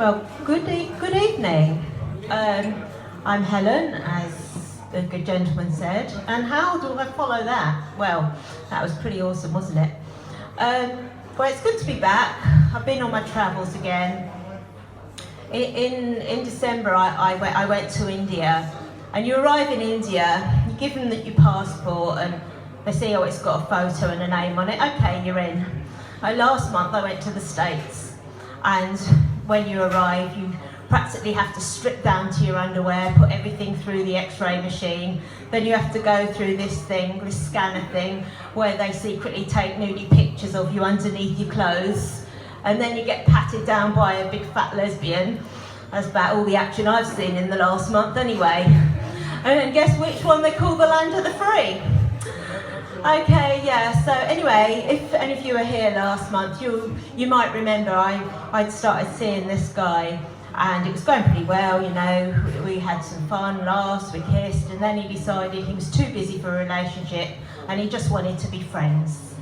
Well, good evening. I'm Helen, as the good gentleman said, and how do I follow that? Well, that was pretty awesome, wasn't it? Well, it's good to be back. I've been on my travels again. In December, I went to India, and you arrive in India, you give them your passport, and they see, oh, it's got a photo and a name on it. Okay, you're in. Last month, I went to the States, and when you arrive, you practically have to strip down to your underwear, put everything through the X-ray machine. Then you have to go through this scanner thing, where they secretly take nudie pictures of you underneath your clothes. And then you get patted down by a big fat lesbian. That's about all the action I've seen in the last month anyway. And then guess which one they call the land of the free? Okay, yeah, so anyway, if any of you were here last month, you might remember I'd started seeing this guy, and it was going pretty well, you know, we had some fun, laughs, we kissed, and then he decided he was too busy for a relationship and he just wanted to be friends.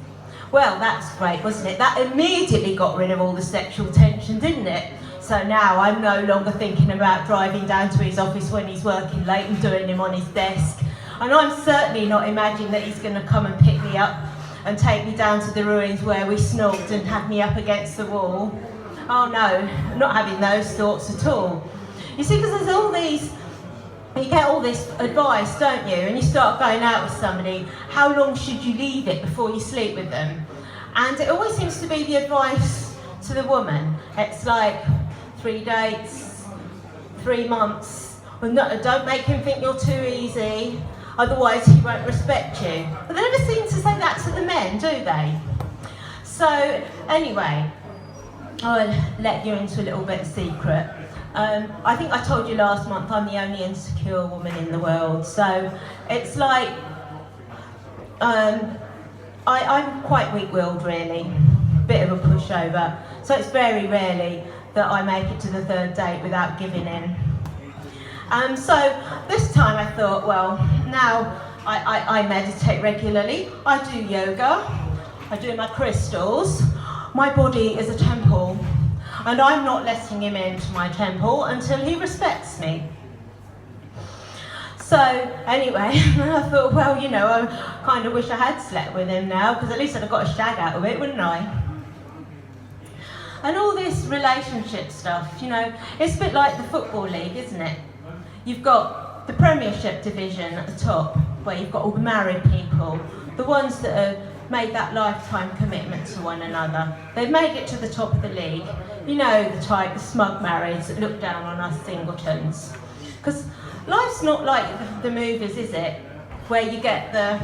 Well, that's great, wasn't it? That immediately got rid of all the sexual tension, didn't it? So now I'm no longer thinking about driving down to his office when he's working late and doing him on his desk. And I'm certainly not imagining that he's going to come and pick me up and take me down to the ruins where we snogged and have me up against the wall. Oh no, I'm not having those thoughts at all. You see, because there's all these, you get all this advice, don't you? And you start going out with somebody, how long should you leave it before you sleep with them? And it always seems to be the advice to the woman. It's like 3 dates, 3 months. Well, no, don't make him think you're too easy, otherwise he won't respect you. But they never seem to say that to the men, do they? So anyway, I'll let you into a little bit of secret. I think I told you last month I'm the only insecure woman in the world. So it's like, I'm quite weak-willed really, bit of a pushover. So it's very rarely that I make it to the 3rd date without giving in. So this time I thought, well, now I meditate regularly, I do yoga, I do my crystals, my body is a temple, and I'm not letting him into my temple until he respects me. So anyway, I thought, well, you know, I kind of wish I had slept with him now, because at least I'd have got a shag out of it, wouldn't I? And all this relationship stuff, you know, it's a bit like the Football League, isn't it? You've got the Premiership division at the top, where you've got all the married people, the ones that have made that lifetime commitment to one another. They've made it to the top of the league. You know, the type, the smug marrieds that look down on us singletons. Because life's not like the movies, is it? Where you get the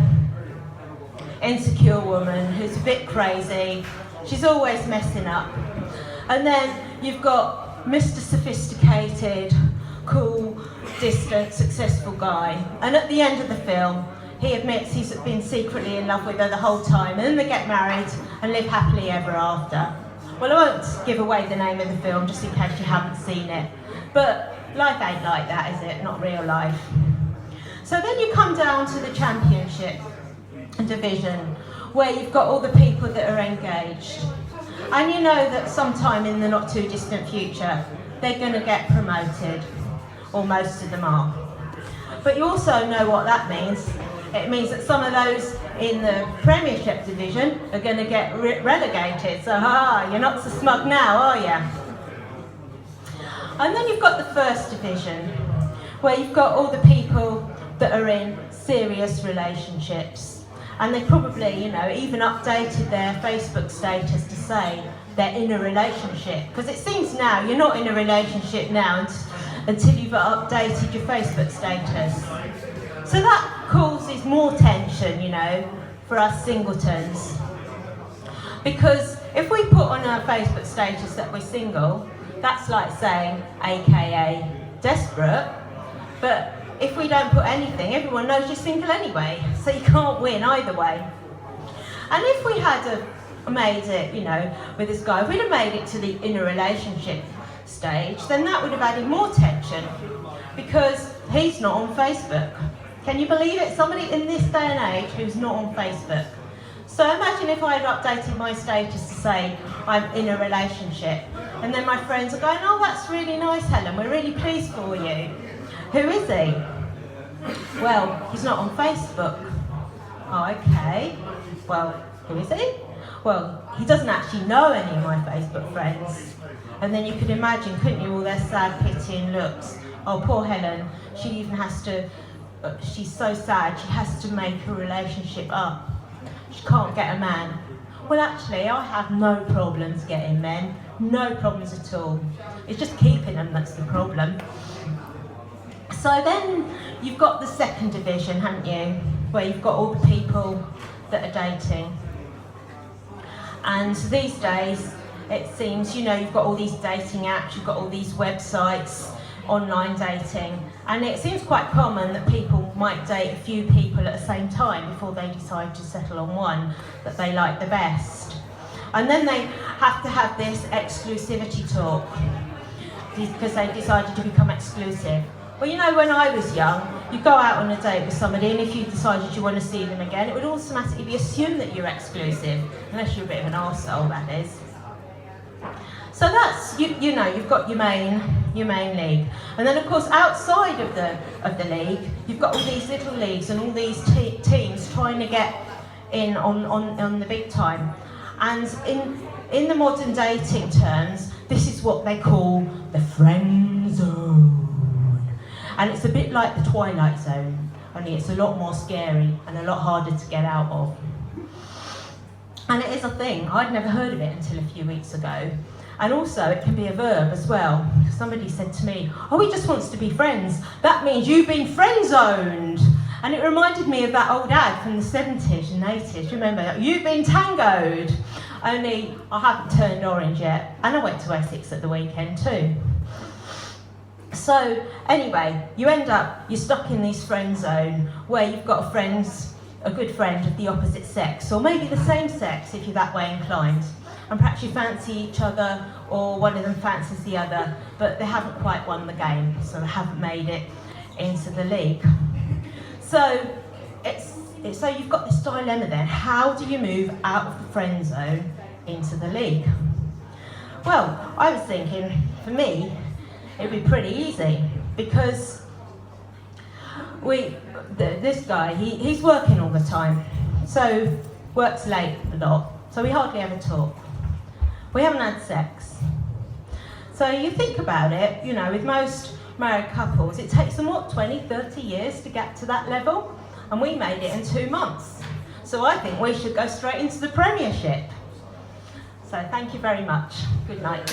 insecure woman who's a bit crazy, she's always messing up. And then you've got Mr. Sophisticated, cool, distant, successful guy. And at the end of the film, he admits he's been secretly in love with her the whole time, and then they get married and live happily ever after. Well, I won't give away the name of the film just in case you haven't seen it. But life ain't like that, is it? Not real life. So then you come down to the Championship division, where you've got all the people that are engaged. And you know that sometime in the not too distant future, they're going to get promoted, or most of them are. But you also know what that means. It means that some of those in the Premiership division are going to get relegated. So, you're not so smug now, are you? And then you've got the First Division, where you've got all the people that are in serious relationships. And they probably, you know, even updated their Facebook status to say they're in a relationship. Because it seems now you're not in a relationship now until you've updated your Facebook status. So that causes more tension, you know, for us singletons. Because if we put on our Facebook status that we're single, that's like saying, AKA, desperate. But if we don't put anything, everyone knows you're single anyway. So you can't win either way. And if we had made it, you know, with this guy, if we'd have made it to the in a relationship stage, then that would have added more tension, because he's not on Facebook. Can you believe it? Somebody in this day and age who's not on Facebook. So imagine if I had updated my status to say I'm in a relationship, And then my friends are going, oh, that's really nice, Helen, we're really pleased for you. Who is he? Well, he's not on Facebook. Oh, okay. Well, who is he? Well, he doesn't actually know any of my Facebook friends. And then you could imagine, couldn't you, all their sad, pitying looks. Oh, poor Helen, she even has to, she's so sad, she has to make a relationship up. She can't get a man. Well, actually, I have no problems getting men. No problems at all. It's just keeping them that's the problem. So then you've got the second division, haven't you? Where you've got all the people that are dating. And these days, it seems, you know, you've got all these dating apps, you've got all these websites, online dating, and it seems quite common that people might date a few people at the same time before they decide to settle on one that they like the best. And then they have to have this exclusivity talk because they decided to become exclusive. Well, you know, when I was young, you go out on a date with somebody, and if you decided you want to see them again, it would automatically be assumed that you're exclusive, unless you're a bit of an arsehole, that is. So that's, you know, you've got your main league. And then, of course, outside of the league, you've got all these little leagues and all these teams trying to get in on the big time. And in the modern dating terms, this is what they call the friend zone. And it's a bit like the Twilight Zone, only it's a lot more scary and a lot harder to get out of. And it is a thing. I'd never heard of it until a few weeks ago. And also, it can be a verb as well. Somebody said to me, oh, he just wants to be friends. That means you've been friend-zoned. And it reminded me of that old ad from the 70s and 80s. Remember, you've been tangoed. Only I haven't turned orange yet. And I went to Essex at the weekend too. So, anyway, you're stuck in this friend zone where you've got a good friend of the opposite sex, or maybe the same sex if you're that way inclined. And perhaps you fancy each other, or one of them fancies the other, but they haven't quite won the game, so they haven't made it into the league. So so you've got this dilemma then. How do you move out of the friend zone into the league? Well, I was thinking, for me, it'd be pretty easy, because this guy, he's working all the time, so works late a lot, so we hardly ever talk. We haven't had sex. So you think about it, you know, with most married couples, it takes them, 20, 30 years to get to that level? And we made it in 2 months. So I think we should go straight into the Premiership. So thank you very much. Good night.